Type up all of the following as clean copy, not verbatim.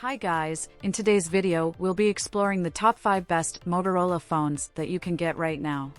Hi guys, in today's video we'll be exploring the top 5 best Motorola phones that you can get right now.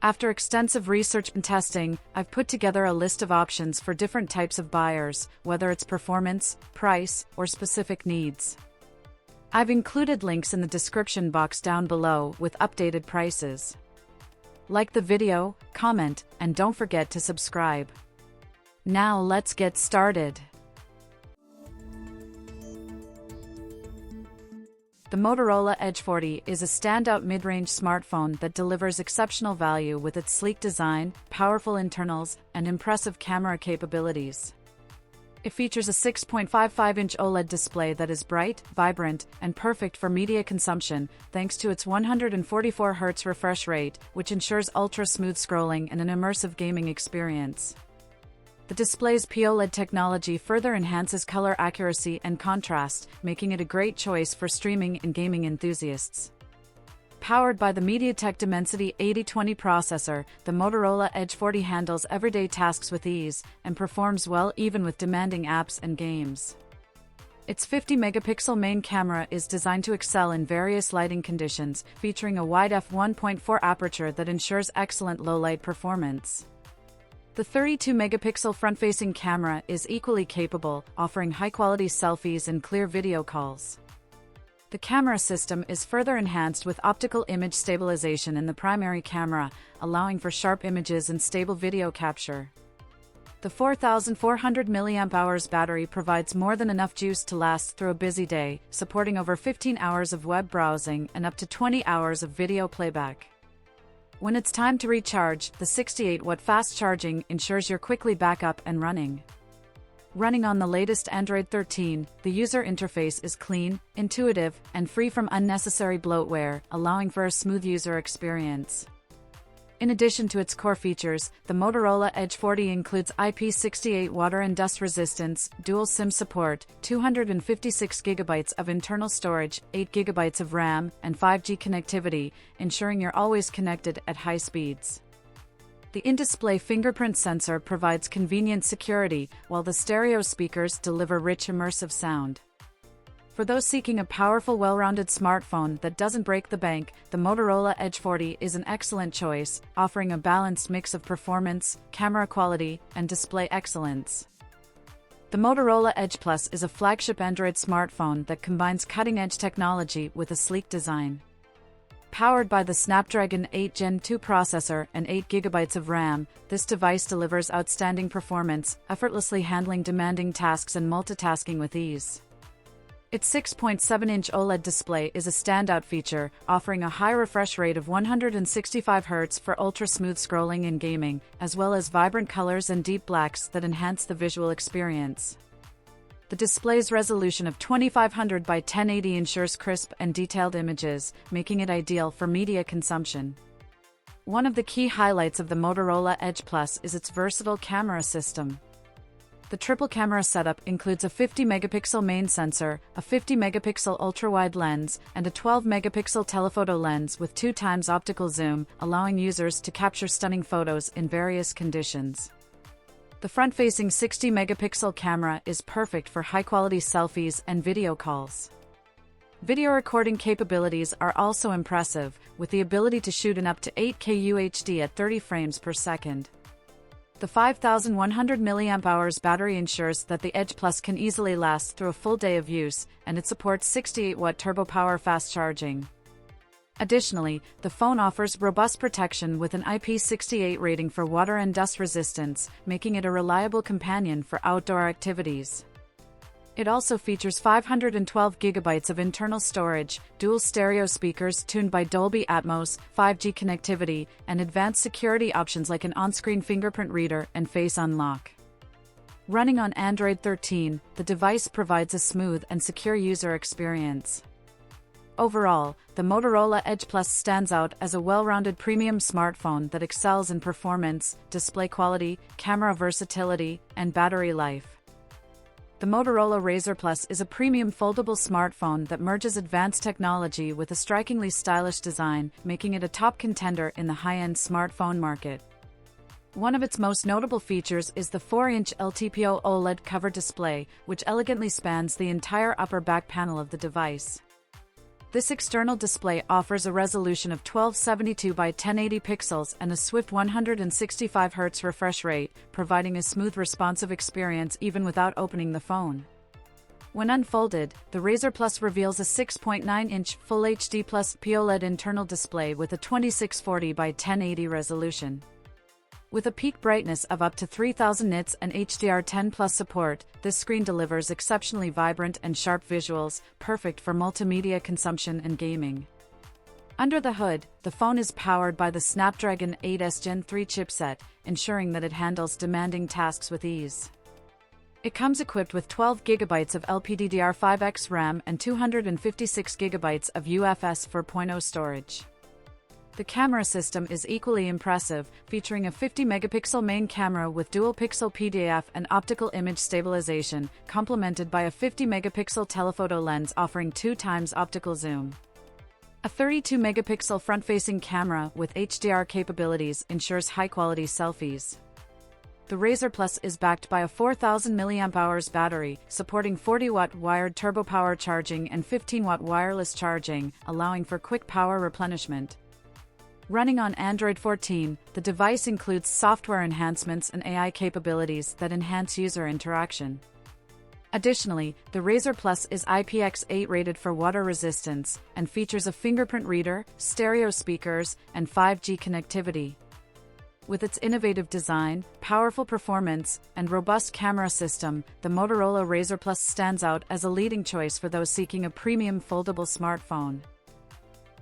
After extensive research and testing, I've put together a list of options for different types of buyers, whether it's performance, price, or specific needs. I've included links in the description box down below with updated prices. Like the video, comment, and don't forget to subscribe. Now let's get started. The Motorola Edge 40 is a standout mid-range smartphone that delivers exceptional value with its sleek design, powerful internals, and impressive camera capabilities. It features a 6.55-inch OLED display that is bright, vibrant, and perfect for media consumption, thanks to its 144 Hz refresh rate, which ensures ultra-smooth scrolling and an immersive gaming experience. The display's POLED technology further enhances color accuracy and contrast, making it a great choice for streaming and gaming enthusiasts. Powered by the MediaTek Dimensity 8020 processor, the Motorola Edge 40 handles everyday tasks with ease and performs well even with demanding apps and games. Its 50-megapixel main camera is designed to excel in various lighting conditions, featuring a wide f1.4 aperture that ensures excellent low-light performance. The 32-megapixel front-facing camera is equally capable, offering high-quality selfies and clear video calls. The camera system is further enhanced with optical image stabilization in the primary camera, allowing for sharp images and stable video capture. The 4,400 mAh battery provides more than enough juice to last through a busy day, supporting over 15 hours of web browsing and up to 20 hours of video playback. When it's time to recharge, the 68-watt fast charging ensures you're quickly back up and running. Running on the latest Android 13, the user interface is clean, intuitive, and free from unnecessary bloatware, allowing for a smooth user experience. In addition to its core features, the Motorola Edge 40 includes IP68 water and dust resistance, dual SIM support, 256GB of internal storage, 8GB of RAM, and 5G connectivity, ensuring you're always connected at high speeds. The in-display fingerprint sensor provides convenient security, while the stereo speakers deliver rich immersive sound. For those seeking a powerful, well-rounded smartphone that doesn't break the bank, the Motorola Edge 40 is an excellent choice, offering a balanced mix of performance, camera quality, and display excellence. The Motorola Edge Plus is a flagship Android smartphone that combines cutting-edge technology with a sleek design. Powered by the Snapdragon 8 Gen 2 processor and 8GB of RAM, this device delivers outstanding performance, effortlessly handling demanding tasks and multitasking with ease. Its 6.7-inch OLED display is a standout feature, offering a high refresh rate of 165 Hz for ultra-smooth scrolling and gaming, as well as vibrant colors and deep blacks that enhance the visual experience. The display's resolution of 2500 by 1080 ensures crisp and detailed images, making it ideal for media consumption. One of the key highlights of the Motorola Edge Plus is its versatile camera system. The triple camera setup includes a 50-megapixel main sensor, a 50-megapixel ultra-wide lens, and a 12-megapixel telephoto lens with 2x optical zoom, allowing users to capture stunning photos in various conditions. The front-facing 60-megapixel camera is perfect for high-quality selfies and video calls. Video recording capabilities are also impressive, with the ability to shoot in up to 8K UHD at 30 frames per second. The 5,100 mAh battery ensures that the Edge Plus can easily last through a full day of use, and it supports 68-watt turbo power fast charging. Additionally, the phone offers robust protection with an IP68 rating for water and dust resistance, making it a reliable companion for outdoor activities. It also features 512GB of internal storage, dual stereo speakers tuned by Dolby Atmos, 5G connectivity, and advanced security options like an on-screen fingerprint reader and face unlock. Running on Android 13, the device provides a smooth and secure user experience. Overall, the Motorola Edge Plus stands out as a well-rounded premium smartphone that excels in performance, display quality, camera versatility, and battery life. The Motorola Razr Plus is a premium foldable smartphone that merges advanced technology with a strikingly stylish design, making it a top contender in the high-end smartphone market. One of its most notable features is the 4-inch LTPO OLED cover display, which elegantly spans the entire upper back panel of the device. This external display offers a resolution of 1272 by 1080 pixels and a swift 165 Hz refresh rate, providing a smooth responsive experience even without opening the phone. When unfolded, the Razr Plus reveals a 6.9-inch Full HD Plus POLED internal display with a 2640 by 1080 resolution. With a peak brightness of up to 3000 nits and HDR10+ support, this screen delivers exceptionally vibrant and sharp visuals, perfect for multimedia consumption and gaming. Under the hood, the phone is powered by the Snapdragon 8s Gen 3 chipset, ensuring that it handles demanding tasks with ease. It comes equipped with 12 GB of LPDDR5X RAM and 256 GB of UFS 4.0 storage. The camera system is equally impressive, featuring a 50-megapixel main camera with dual-pixel PDAF and optical image stabilization, complemented by a 50-megapixel telephoto lens offering 2x optical zoom. A 32-megapixel front-facing camera with HDR capabilities ensures high-quality selfies. The Razr Plus is backed by a 4000 mAh battery, supporting 40-watt wired turbo power charging and 15-watt wireless charging, allowing for quick power replenishment. Running on Android 14, the device includes software enhancements and AI capabilities that enhance user interaction. Additionally, the Razr Plus is IPX8 rated for water resistance and features a fingerprint reader, stereo speakers, and 5G connectivity. With its innovative design, powerful performance, and robust camera system, the Motorola Razr Plus stands out as a leading choice for those seeking a premium foldable smartphone.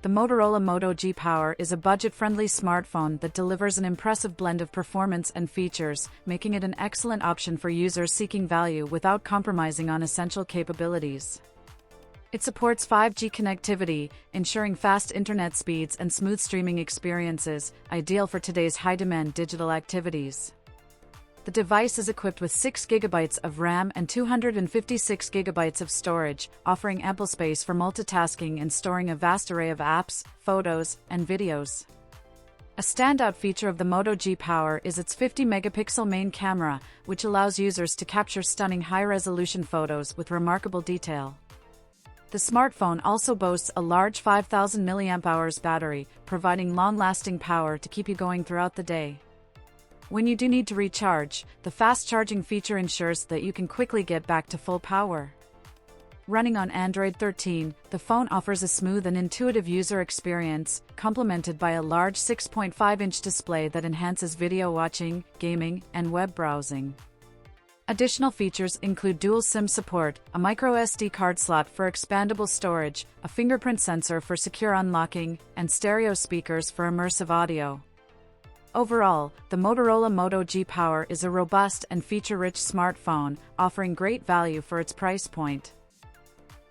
The Motorola Moto G13 is a budget-friendly smartphone that delivers an impressive blend of performance and features, making it an excellent option for users seeking value without compromising on essential capabilities. It supports 5G connectivity, ensuring fast internet speeds and smooth streaming experiences, ideal for today's high-demand digital activities. The device is equipped with 6 GB of RAM and 256 GB of storage, offering ample space for multitasking and storing a vast array of apps, photos, and videos. A standout feature of the Moto G13 is its 50-megapixel main camera, which allows users to capture stunning high-resolution photos with remarkable detail. The smartphone also boasts a large 5000 mAh battery, providing long-lasting power to keep you going throughout the day. When you do need to recharge, the fast charging feature ensures that you can quickly get back to full power. Running on Android 13, the phone offers a smooth and intuitive user experience, complemented by a large 6.5-inch display that enhances video watching, gaming, and web browsing. Additional features include dual SIM support, a microSD card slot for expandable storage, a fingerprint sensor for secure unlocking, and stereo speakers for immersive audio. Overall, the Motorola Moto G13 is a robust and feature-rich smartphone, offering great value for its price point.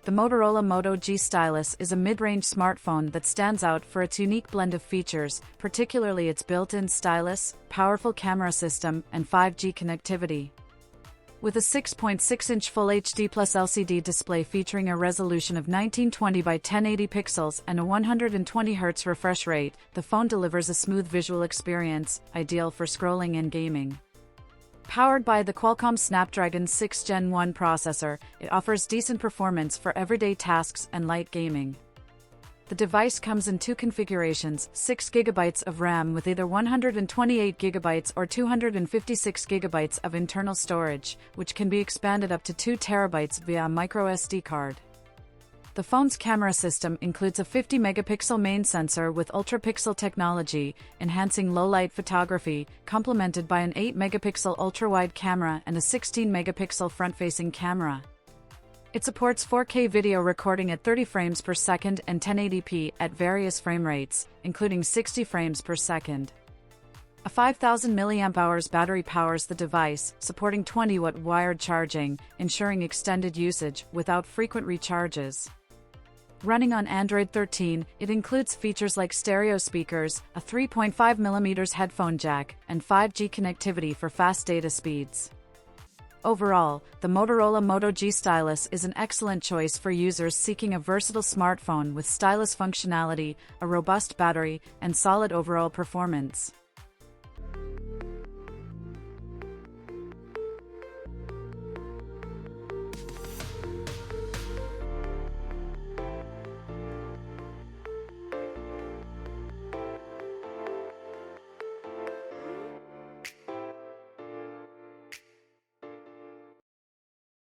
The Motorola Moto G Stylus is a mid-range smartphone that stands out for its unique blend of features, particularly its built-in stylus, powerful camera system, and 5G connectivity. With a 6.6-inch Full HD Plus LCD display featuring a resolution of 1920 by 1080 pixels and a 120 Hz refresh rate, the phone delivers a smooth visual experience, ideal for scrolling and gaming. Powered by the Qualcomm Snapdragon 6 Gen 1 processor, it offers decent performance for everyday tasks and light gaming. The device comes in two configurations: 6 GB of RAM with either 128 GB or 256 GB of internal storage, which can be expanded up to 2 TB via a microSD card. The phone's camera system includes a 50-megapixel main sensor with ultra-pixel technology, enhancing low-light photography, complemented by an 8-megapixel ultra-wide camera and a 16-megapixel front-facing camera. It supports 4K video recording at 30 frames per second and 1080p at various frame rates, including 60 frames per second. A 5000 mAh battery powers the device, supporting 20-watt wired charging, ensuring extended usage without frequent recharges. Running on Android 13, it includes features like stereo speakers, a 3.5mm headphone jack, and 5G connectivity for fast data speeds. Overall, the Motorola Moto G Stylus is an excellent choice for users seeking a versatile smartphone with stylus functionality, a robust battery, and solid overall performance.